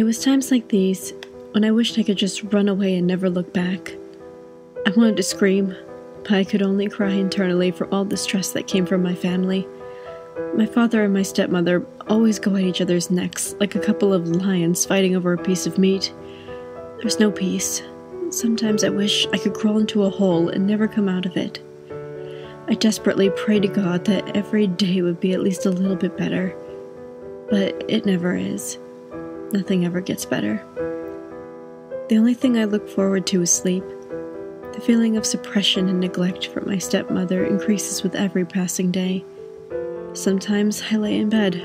It was times like these when I wished I could just run away and never look back. I wanted to scream, but I could only cry internally for all the stress that came from my family. My father and my stepmother always go at each other's necks like a couple of lions fighting over a piece of meat. There's no peace. Sometimes I wish I could crawl into a hole and never come out of it. I desperately pray to God that every day would be at least a little bit better. But it never is. Nothing ever gets better. The only thing I look forward to is sleep. The feeling of suppression and neglect from my stepmother increases with every passing day. Sometimes I lay in bed,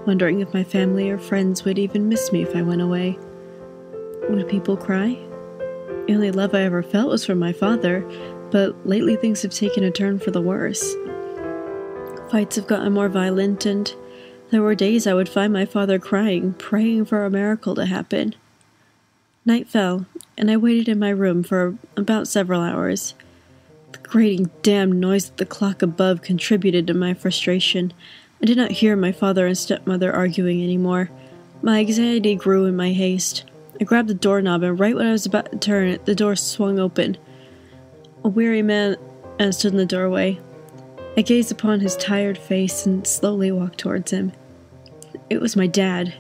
wondering if my family or friends would even miss me if I went away. Would people cry? The only love I ever felt was from my father, but lately things have taken a turn for the worse. Fights have gotten more violent, and there were days I would find my father crying, praying for a miracle to happen. Night fell, and I waited in my room for about several hours. The grating damn noise of the clock above contributed to my frustration. I did not hear my father and stepmother arguing anymore. My anxiety grew in my haste. I grabbed the doorknob, and right when I was about to turn it, the door swung open. A weary man stood in the doorway. I gazed upon his tired face and slowly walked towards him. It was my dad,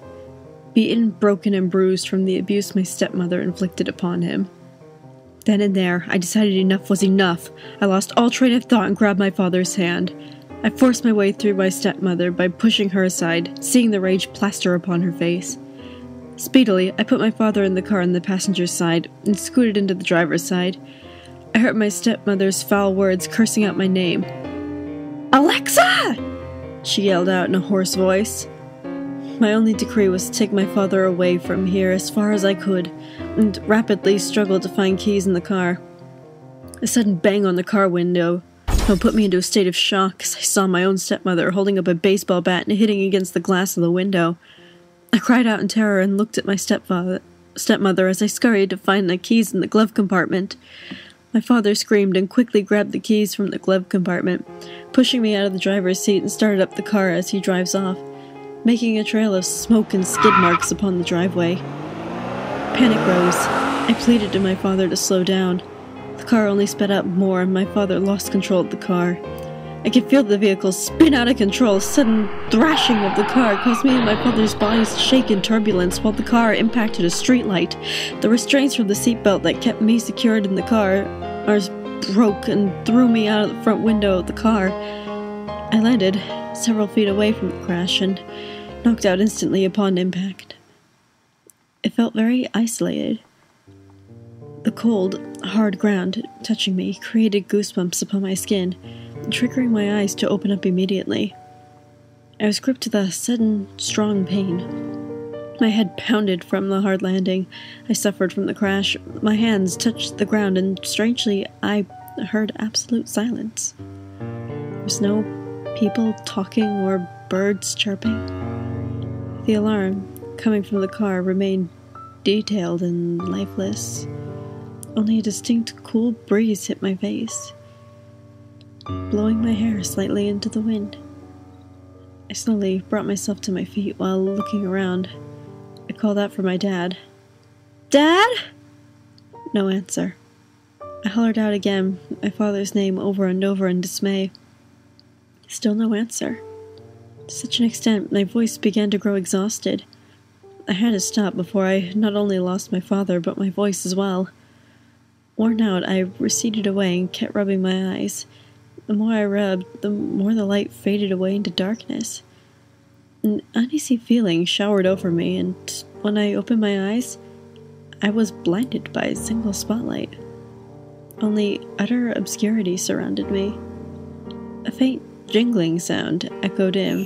beaten, broken, and bruised from the abuse my stepmother inflicted upon him. Then and there, I decided enough was enough. I lost all train of thought and grabbed my father's hand. I forced my way through my stepmother by pushing her aside, seeing the rage plaster upon her face. Speedily, I put my father in the car on the passenger's side and scooted into the driver's side. I heard my stepmother's foul words cursing out my name. "Alexa!" she yelled out in a hoarse voice. My only decree was to take my father away from here as far as I could, and rapidly struggled to find keys in the car. A sudden bang on the car window put me into a state of shock as I saw my own stepmother holding up a baseball bat and hitting against the glass of the window. I cried out in terror and looked at my stepmother as I scurried to find the keys in the glove compartment. My father screamed and quickly grabbed the keys from the glove compartment, pushing me out of the driver's seat and started up the car as he drives off, making a trail of smoke and skid marks upon the driveway. Panic rose. I pleaded to my father to slow down. The car only sped up more, and my father lost control of the car. I could feel the vehicle spin out of control. A sudden thrashing of the car caused me and my father's bodies to shake in turbulence while the car impacted a streetlight. The restraints from the seatbelt that kept me secured in the car broke and threw me out of the front window of the car. I landed several feet away from the crash and knocked out instantly upon impact. It felt very isolated. The cold, hard ground touching me created goosebumps upon my skin, triggering my eyes to open up immediately. I was gripped with a sudden, strong pain. My head pounded from the hard landing I suffered from the crash. My hands touched the ground, and strangely, I heard absolute silence. There was no people talking or birds chirping. The alarm, coming from the car, remained detailed and lifeless. Only a distinct cool breeze hit my face, blowing my hair slightly into the wind. I slowly brought myself to my feet while looking around. I called out for my dad. "Dad?" No answer. I hollered out again, my father's name over and over in dismay. Still no answer. To such an extent, my voice began to grow exhausted. I had to stop before I not only lost my father, but my voice as well. Worn out, I receded away and kept rubbing my eyes. The more I rubbed, the more the light faded away into darkness. An uneasy feeling showered over me, and when I opened my eyes, I was blinded by a single spotlight. Only utter obscurity surrounded me. A faint jingling sound echoed in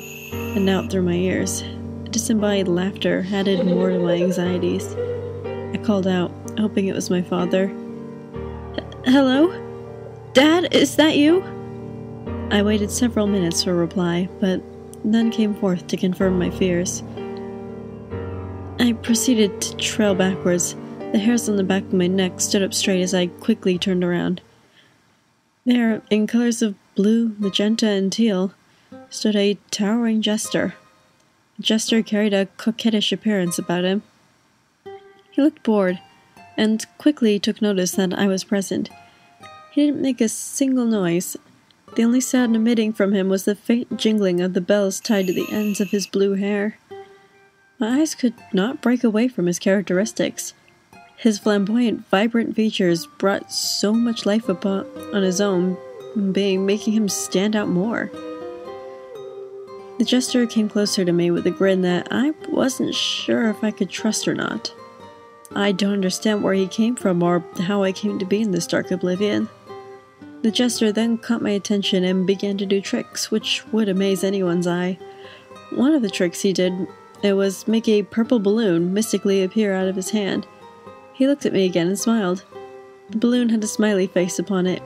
and out through my ears. Disembodied laughter added more to my anxieties. I called out, hoping it was my father. "Hello? Dad, is that you?" I waited several minutes for a reply, but none came forth to confirm my fears. I proceeded to trail backwards. The hairs on the back of my neck stood up straight as I quickly turned around. There, in colors of blue, magenta, and teal, stood a towering jester. The jester carried a coquettish appearance about him. He looked bored, and quickly took notice that I was present. He didn't make a single noise. The only sound emitting from him was the faint jingling of the bells tied to the ends of his blue hair. My eyes could not break away from his characteristics. His flamboyant, vibrant features brought so much life upon his own being, making him stand out more. The jester came closer to me with a grin that I wasn't sure if I could trust or not. I don't understand where he came from or how I came to be in this dark oblivion. The jester then caught my attention and began to do tricks, which would amaze anyone's eye. One of the tricks he did, it was make a purple balloon mystically appear out of his hand. He looked at me again and smiled. The balloon had a smiley face upon it.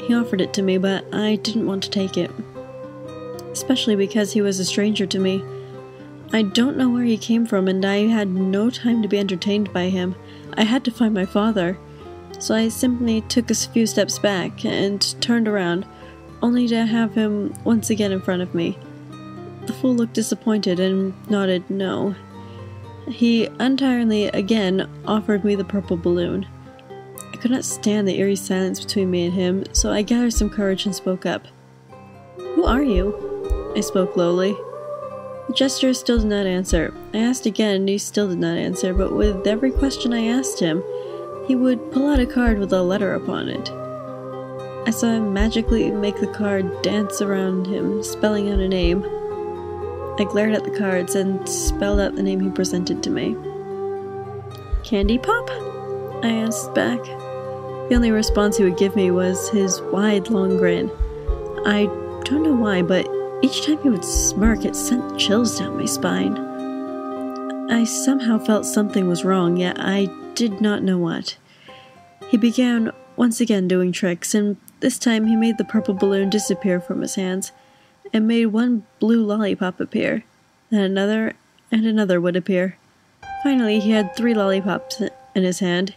He offered it to me, but I didn't want to take it, especially because he was a stranger to me. I don't know where he came from, and I had no time to be entertained by him. I had to find my father, so I simply took a few steps back and turned around, only to have him once again in front of me. The fool looked disappointed and nodded no. He untiringly again offered me the purple balloon. I could not stand the eerie silence between me and him, so I gathered some courage and spoke up. "Who are you?" I spoke lowly. The jester still did not answer. I asked again and he still did not answer, but with every question I asked him, he would pull out a card with a letter upon it. I saw him magically make the card dance around him, spelling out a name. I glared at the cards and spelled out the name he presented to me. "Candy Pop?" I asked back. The only response he would give me was his wide, long grin. I don't know why, but each time he would smirk, it sent chills down my spine. I somehow felt something was wrong, yet I did not know what. He began once again doing tricks, and this time he made the purple balloon disappear from his hands, and made one blue lollipop appear. Then another and another would appear. Finally, he had 3 lollipops in his hand,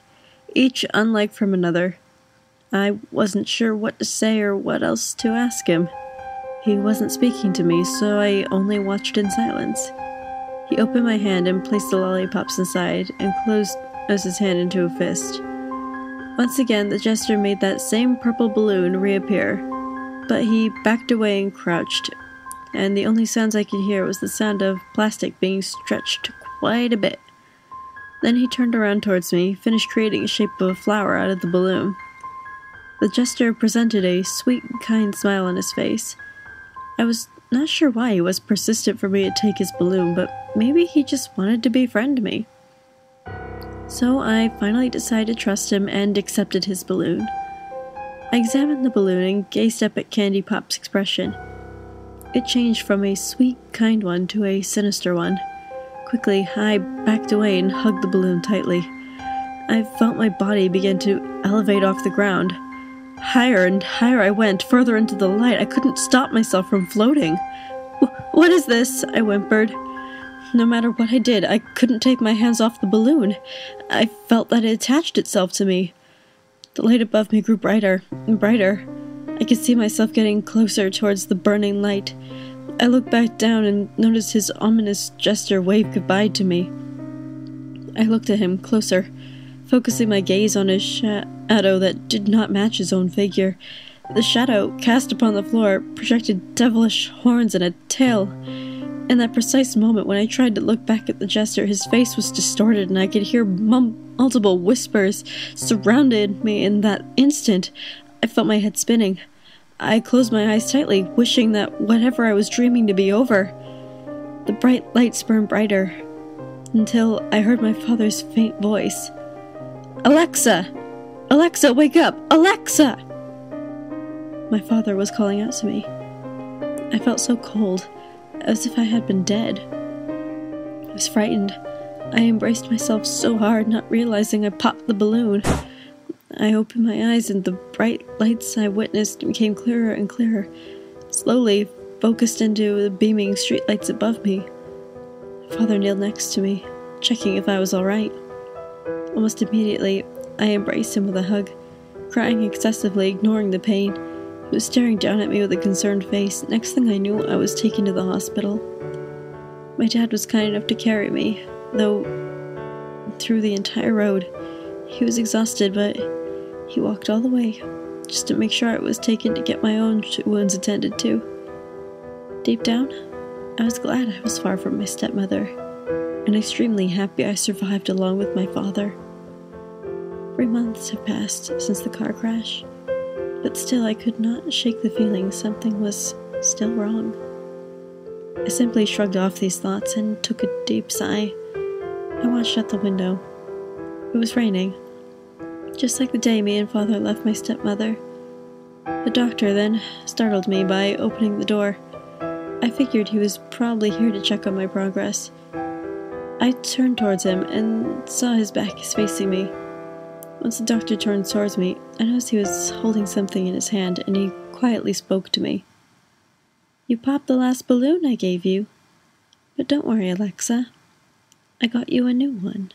each unlike from another. I wasn't sure what to say or what else to ask him. He wasn't speaking to me, so I only watched in silence. He opened my hand and placed the lollipops inside, and closed his hand into a fist. Once again, the jester made that same purple balloon reappear, but he backed away and crouched, and the only sounds I could hear was the sound of plastic being stretched quite a bit. Then he turned around towards me, finished creating a shape of a flower out of the balloon. The jester presented a sweet, kind smile on his face. I was not sure why he was persistent for me to take his balloon, but maybe he just wanted to befriend me. So I finally decided to trust him and accepted his balloon. I examined the balloon and gazed up at Candy Pop's expression. It changed from a sweet, kind one to a sinister one. Quickly, I backed away and hugged the balloon tightly. I felt my body begin to elevate off the ground. Higher and higher I went, further into the light. I couldn't stop myself from floating. "What is this?" I whimpered. No matter what I did, I couldn't take my hands off the balloon. I felt that it attached itself to me. The light above me grew brighter and brighter. I could see myself getting closer towards the burning light. I looked back down and noticed his ominous gesture wave goodbye to me. I looked at him closer, focusing my gaze on his shadow that did not match his own figure. The shadow, cast upon the floor, projected devilish horns and a tail. In that precise moment when I tried to look back at the jester, his face was distorted and I could hear multiple whispers surrounded me. In that instant, I felt my head spinning. I closed my eyes tightly, wishing that whatever I was dreaming to be over. The bright lights burned brighter, until I heard my father's faint voice. "Alexa! Alexa, wake up! Alexa!" My father was calling out to me. I felt so cold, as if I had been dead. I was frightened. I embraced myself so hard, not realizing I popped the balloon. I opened my eyes and the bright lights I witnessed became clearer and clearer, slowly focused into the beaming streetlights above me. Father kneeled next to me, checking if I was all right. Almost immediately, I embraced him with a hug, crying excessively, ignoring the pain. He was staring down at me with a concerned face. Next thing I knew, I was taken to the hospital. My dad was kind enough to carry me, though through the entire road. He was exhausted, but he walked all the way, just to make sure I was taken to get my own wounds attended to. Deep down, I was glad I was far from my stepmother, and extremely happy I survived along with my father. 3 months have passed since the car crash, but still I could not shake the feeling something was still wrong. I simply shrugged off these thoughts and took a deep sigh. I watched out the window. It was raining, just like the day me and father left my stepmother. The doctor then startled me by opening the door. I figured he was probably here to check on my progress. I turned towards him and saw his back is facing me. Once the doctor turned towards me, I noticed he was holding something in his hand, and he quietly spoke to me. "You popped the last balloon I gave you. But don't worry, Alexa. I got you a new one."